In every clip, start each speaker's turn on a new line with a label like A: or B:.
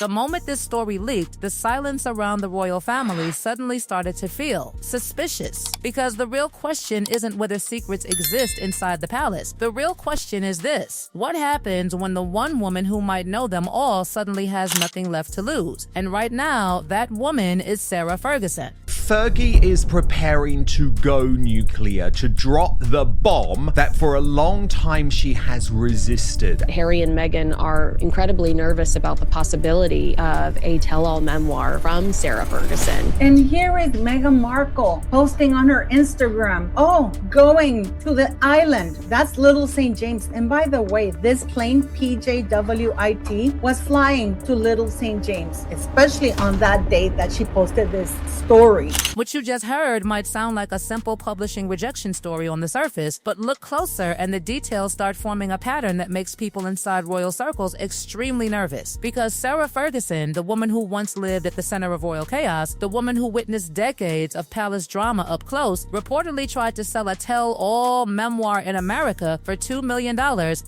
A: The moment this story leaked, the silence around the royal family suddenly started to feel suspicious, because the real question isn't whether secrets exist inside the palace. The real question is this: what happens when the one woman who might know them all suddenly has nothing left to lose? And right now, that woman is Sarah Ferguson.
B: Fergie is preparing to go nuclear, to drop the bomb that for a long time she has resisted.
C: Harry and Meghan are incredibly nervous about the possibility of a tell-all memoir from Sarah Ferguson.
D: And here is Meghan Markle posting on her Instagram, going to the island. That's Little St. James. And by the way, this plane, PJWIT, was flying to Little St. James, especially on that date that she posted this story.
A: What you just heard might sound like a simple publishing rejection story on the surface, but look closer and the details start forming a pattern that makes people inside royal circles extremely nervous. Because Sarah Ferguson, the woman who once lived at the center of royal chaos, the woman who witnessed decades of palace drama up close, reportedly tried to sell a tell-all memoir in America for $2 million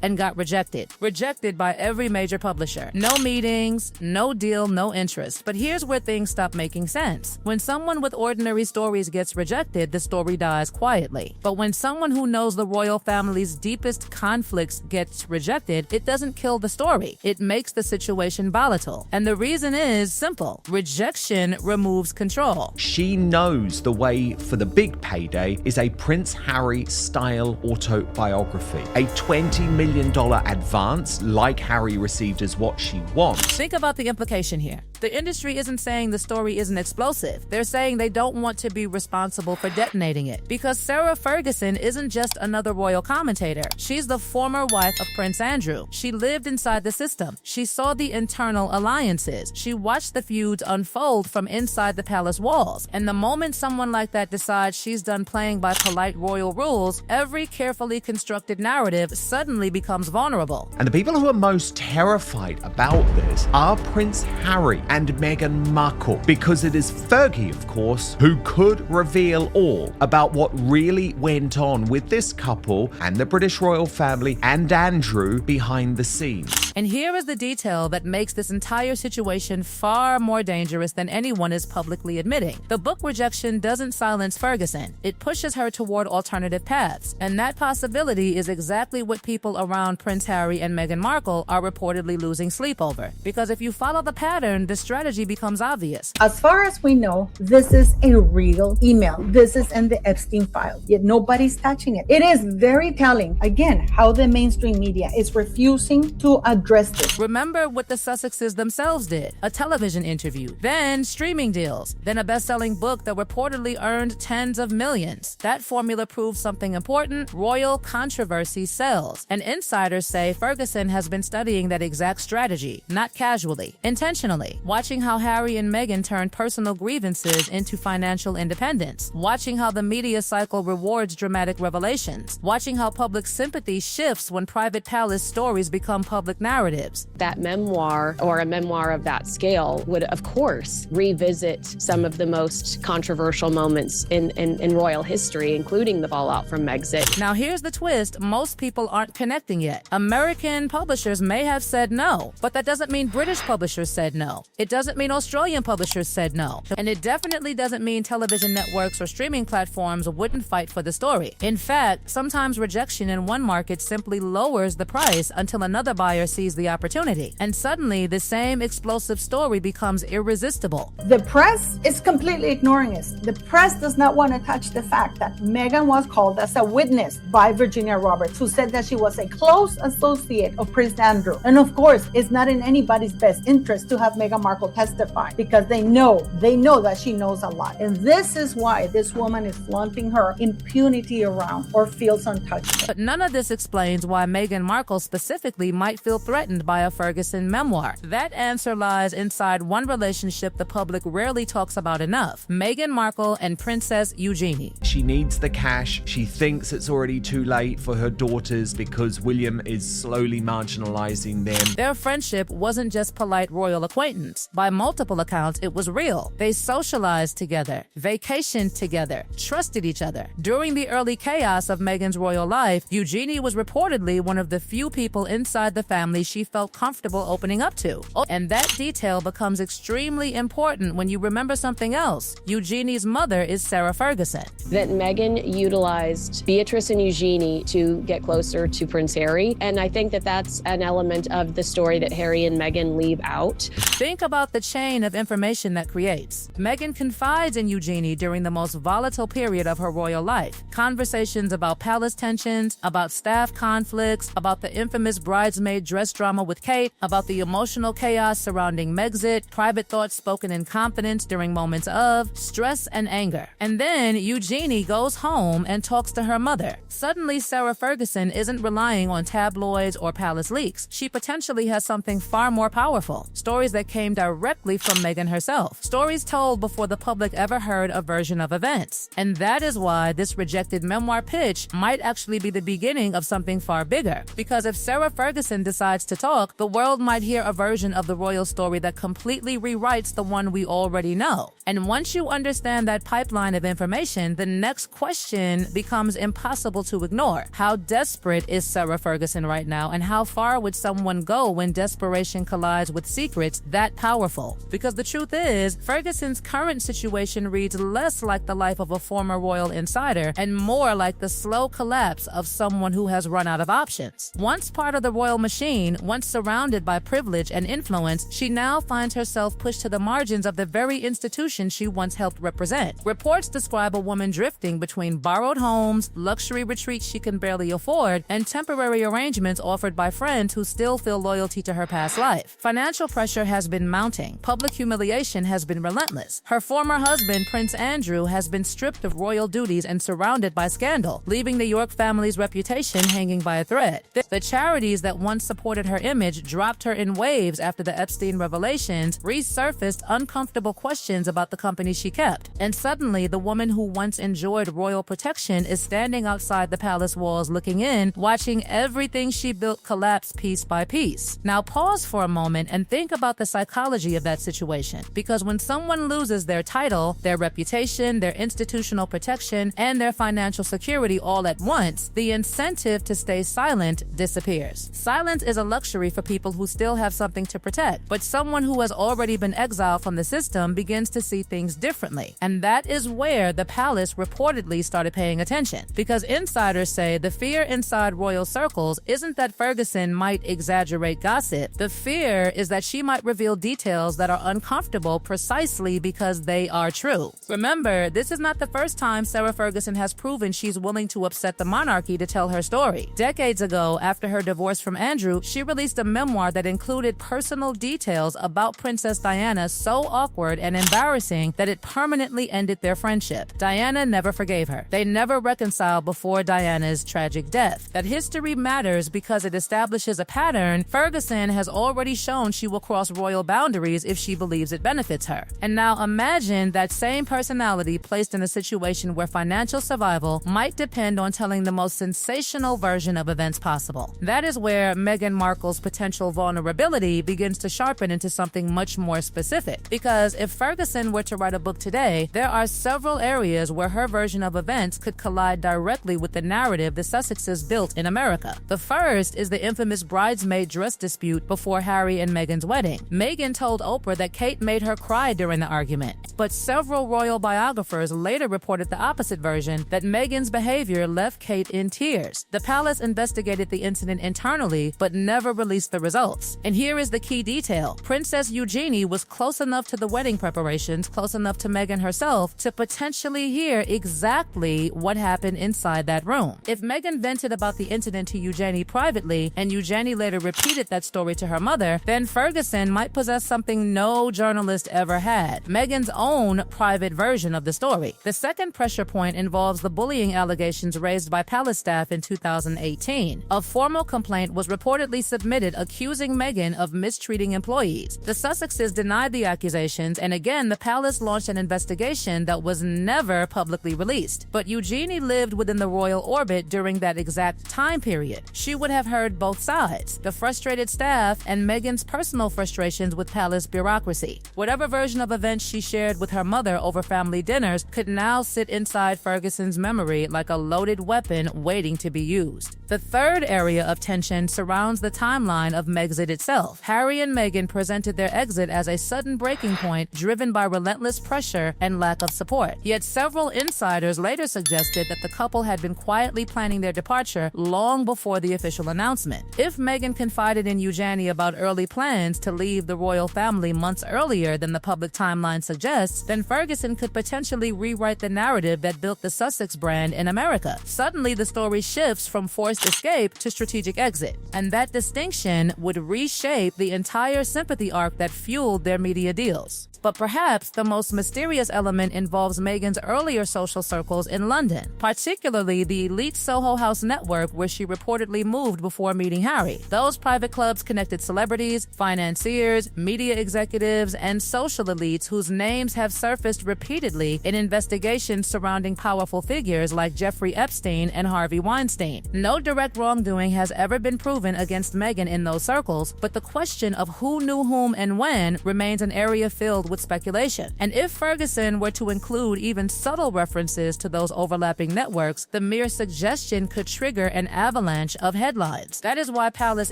A: and got rejected. Rejected by every major publisher. No meetings, no deal, no interest. But here's where things stop making sense. When someone with ordinary stories gets rejected, the story dies quietly. But when someone who knows the royal family's deepest conflicts gets rejected, it doesn't kill the story. It makes the situation volatile. And the reason is simple. Rejection removes control.
B: She knows the way for the big payday is a Prince Harry style autobiography. A $20 million advance, like Harry received, is what she wants.
A: Think about the implication here. The industry isn't saying the story isn't explosive. They're saying they don't want to be responsible for detonating it. Because Sarah Ferguson isn't just another royal commentator. She's the former wife of Prince Andrew. She lived inside the system. She saw the internal alliances. She watched the feuds unfold from inside the palace walls. And the moment someone like that decides she's done playing by polite royal rules, every carefully constructed narrative suddenly becomes vulnerable.
B: And the people who are most terrified about this are Prince Harry and Meghan Markle, because it is Fergie, of course, who could reveal all about what really went on with this couple and the British royal family and Andrew behind the scenes.
A: And here is the detail that makes this entire situation far more dangerous than anyone is publicly admitting. The book Rejection doesn't silence Ferguson. It pushes her toward alternative paths. And that possibility is exactly what people around Prince Harry and Meghan Markle are reportedly losing sleep over. Because if you follow the pattern, the strategy becomes obvious.
D: As far as we know, this is a real email. This is in the Epstein file, yet nobody's touching it. It is very telling, again, how the mainstream media is refusing to address this.
A: Remember what the Sussexes themselves did. A television interview, then streaming deals, then a best-selling book that reportedly earned tens of millions. That formula proves something important. Royal controversy sells. And insiders say Ferguson has been studying that exact strategy, not casually, intentionally. Watching how Harry and Meghan turned personal grievances into financial independence. Watching how the media cycle rewards dramatic revelations. Watching how public sympathy shifts when private palace stories become public narratives.
C: That memoir, or a memoir of that scale, would of course revisit some of the most controversial moments in royal history, including the fallout from Megxit.
A: Now here's the twist: most people aren't connecting yet. American publishers may have said no, but that doesn't mean British publishers said no. It doesn't mean Australian publishers said no. And it definitely doesn't mean television networks or streaming platforms wouldn't fight for the story. In fact, sometimes rejection in one market simply lowers the price until another buyer sees the opportunity. And suddenly, the same explosive story becomes irresistible.
D: The press is completely ignoring this. The press does not want to touch the fact that Meghan was called as a witness by Virginia Roberts, who said that she was a close associate of Prince Andrew. And of course, it's not in anybody's best interest to have Meghan Markle testify, because they know that she knows a lot. And this is why this woman is flaunting her impunity around or feels untouchable.
A: But none of this explains why Meghan Markle specifically might feel threatened by a Ferguson memoir. That answer lies inside one relationship the public rarely talks about enough: Meghan Markle and Princess Eugenie.
B: She needs the cash. She thinks it's already too late for her daughters because William is slowly marginalizing them.
A: Their friendship wasn't just polite royal acquaintance. importance. By multiple accounts, it was real. They socialized together, vacationed together, trusted each other. During the early chaos of Meghan's royal life, Eugenie was reportedly one of the few people inside the family she felt comfortable opening up to. And that detail becomes extremely important when you remember something else. Eugenie's mother is Sarah Ferguson.
C: That Meghan utilized Beatrice and Eugenie to get closer to Prince Harry. And I think that that's an element of the story that Harry and Meghan leave out.
A: Think about the chain of information that creates. Meghan confides in Eugenie during the most volatile period of her royal life. Conversations about palace tensions, about staff conflicts, about the infamous bridesmaid dress drama with Kate, about the emotional chaos surrounding Megxit, private thoughts spoken in confidence during moments of stress and anger. And then Eugenie goes home and talks to her mother. Suddenly, Sarah Ferguson isn't relying on tabloids or palace leaks. She potentially has something far more powerful. Stories that came directly from Meghan herself. Stories told before the public ever heard a version of events. And that is why this rejected memoir pitch might actually be the beginning of something far bigger. Because if Sarah Ferguson decides to talk, the world might hear a version of the royal story that completely rewrites the one we already know. And once you understand that pipeline of information, the next question becomes impossible to ignore. How desperate is Sarah Ferguson right now, and how far would someone go when desperation collides with secrets that powerful? Because the truth is, Ferguson's current situation reads less like the life of a former royal insider and more like the slow collapse of someone who has run out of options. Once part of the royal machine, once surrounded by privilege and influence, she now finds herself pushed to the margins of the very institution she once helped represent. Reports describe a woman drifting between borrowed homes, luxury retreats she can barely afford, and temporary arrangements offered by friends who still feel loyalty to her past life. Financial pressure has been mounting. Public humiliation has been relentless. Her former husband, Prince Andrew, has been stripped of royal duties and surrounded by scandal, leaving the York family's reputation hanging by a thread. The charities that once supported her image dropped her in waves after the Epstein revelations, resurfaced uncomfortable questions about the company she kept. And suddenly, the woman who once enjoyed royal protection is standing outside the palace walls looking in, watching everything she built collapse piece by piece. Now pause for a moment and think about the psychology of that situation. Because when someone loses their title, their reputation, their institutional protection, and their financial security all at once, the incentive to stay silent disappears. Silence is a luxury for people who still have something to protect, but someone who has already been exiled from the system begins to see things differently. And that is where the palace reportedly started paying attention. Because insiders say the fear inside royal circles isn't that Ferguson might exaggerate gossip. The fear is that she might reveal details that are uncomfortable precisely because they are true. Remember, this is not the first time Sarah Ferguson has proven she's willing to upset the monarchy to tell her story. Decades ago, after her divorce from Andrew, she released a memoir that included personal details about Princess Diana so awkward and embarrassing that it permanently ended their friendship. Diana never forgave her. They never reconciled before Diana's tragic death. That history matters because it establishes a pattern. Ferguson has already shown she will cross royal boundaries if she believes it benefits her. And now imagine that same personality placed in a situation where financial survival might depend on telling the most sensational version of events possible. That is where Meghan Markle's potential vulnerability begins to sharpen into something much more specific. Because if Ferguson were to write a book today, there are several areas where her version of events could collide directly with the narrative the Sussexes built in America. The first is the infamous bridesmaid dress dispute before Harry and Meghan's wedding. Meghan told Oprah that Kate made her cry during the argument. But several royal biographers later reported the opposite version, that Meghan's behavior left Kate in tears. The palace investigated the incident internally, but never released the results. And here is the key detail. Princess Eugenie was close enough to the wedding preparations, close enough to Meghan herself, to potentially hear exactly what happened inside that room. If Meghan vented about the incident to Eugenie privately, and Eugenie later repeated that story to her mother, then Ferguson might possess something no journalist ever had: Meghan's own private version of the story. The second pressure point involves the bullying allegations raised by palace staff in 2018. A formal complaint was reportedly submitted accusing Meghan of mistreating employees. The Sussexes denied the accusations, and again, the palace launched an investigation that was never publicly released. But Eugenie lived within the royal orbit during that exact time period. She would have heard both sides: the frustrated staff and Meghan's personal frustrations with with palace bureaucracy. Whatever version of events she shared with her mother over family dinners could now sit inside Ferguson's memory like a loaded weapon waiting to be used. The third area of tension surrounds the timeline of Megxit itself. Harry and Meghan presented their exit as a sudden breaking point driven by relentless pressure and lack of support. Yet several insiders later suggested that the couple had been quietly planning their departure long before the official announcement. If Meghan confided in Eugenie about early plans to leave the royal family months earlier than the public timeline suggests, then Ferguson could potentially rewrite the narrative that built the Sussex brand in America. Suddenly, the story shifts from forced escape to strategic exit, and that distinction would reshape the entire sympathy arc that fueled their media deals. But perhaps the most mysterious element involves Meghan's earlier social circles in London, particularly the elite Soho House network where she reportedly moved before meeting Harry. Those private clubs connected celebrities, financiers, media executives, and social elites whose names have surfaced repeatedly in investigations surrounding powerful figures like Jeffrey Epstein and Harvey Weinstein. No direct wrongdoing has ever been proven against Meghan in those circles, but the question of who knew whom and when remains an area filled with speculation. And if Ferguson were to include even subtle references to those overlapping networks, the mere suggestion could trigger an avalanche of headlines. That is why palace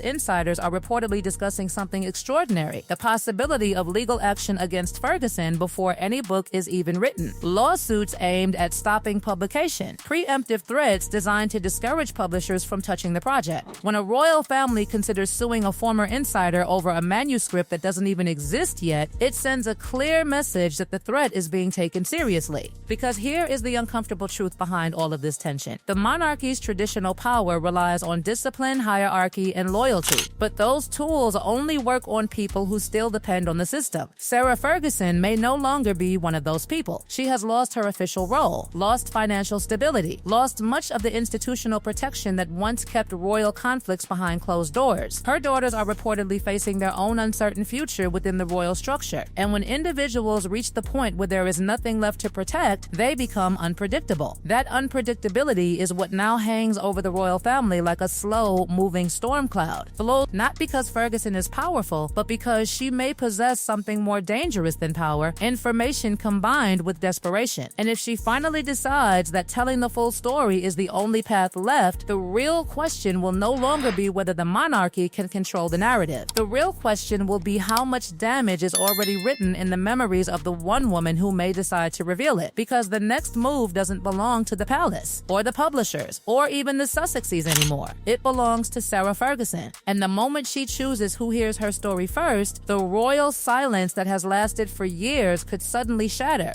A: insiders are reportedly discussing something extraordinary: the possibility of legal action against Ferguson before any book is even written. Lawsuits aimed at stopping publication, preemptive threats designed to discourage publishers from touching the project. When a royal family considers suing a former insider over a manuscript that doesn't even exist yet, it sends a clear message that the threat is being taken seriously. Because here is the uncomfortable truth behind all of this tension. The monarchy's traditional power relies on discipline, hierarchy, and loyalty. But those tools only work on people who still depend on the system. Sarah Ferguson may no longer be one of those people. She has lost her official role, lost financial stability, lost much of the institutional protection that once kept royal conflicts behind closed doors. Her daughters are reportedly facing their own uncertain future within the royal structure. And when individuals reach the point where there is nothing left to protect, they become unpredictable. That unpredictability is what now hangs over the royal family like a slow-moving storm cloud. Not because Ferguson is powerful, but because she may possess something more dangerous than power: information combined with desperation. And if she finally decides that telling the full story is the only path left, the real question will no longer be whether the monarchy can control the narrative. The real question will be how much damage is already written in the memories of the one woman who may decide to reveal it, because the next move doesn't belong to the palace, or the publishers, or even the Sussexes anymore. It belongs to Sarah Ferguson, and the moment she chooses who hears her story first, the royal silence that has lasted for years could suddenly shatter.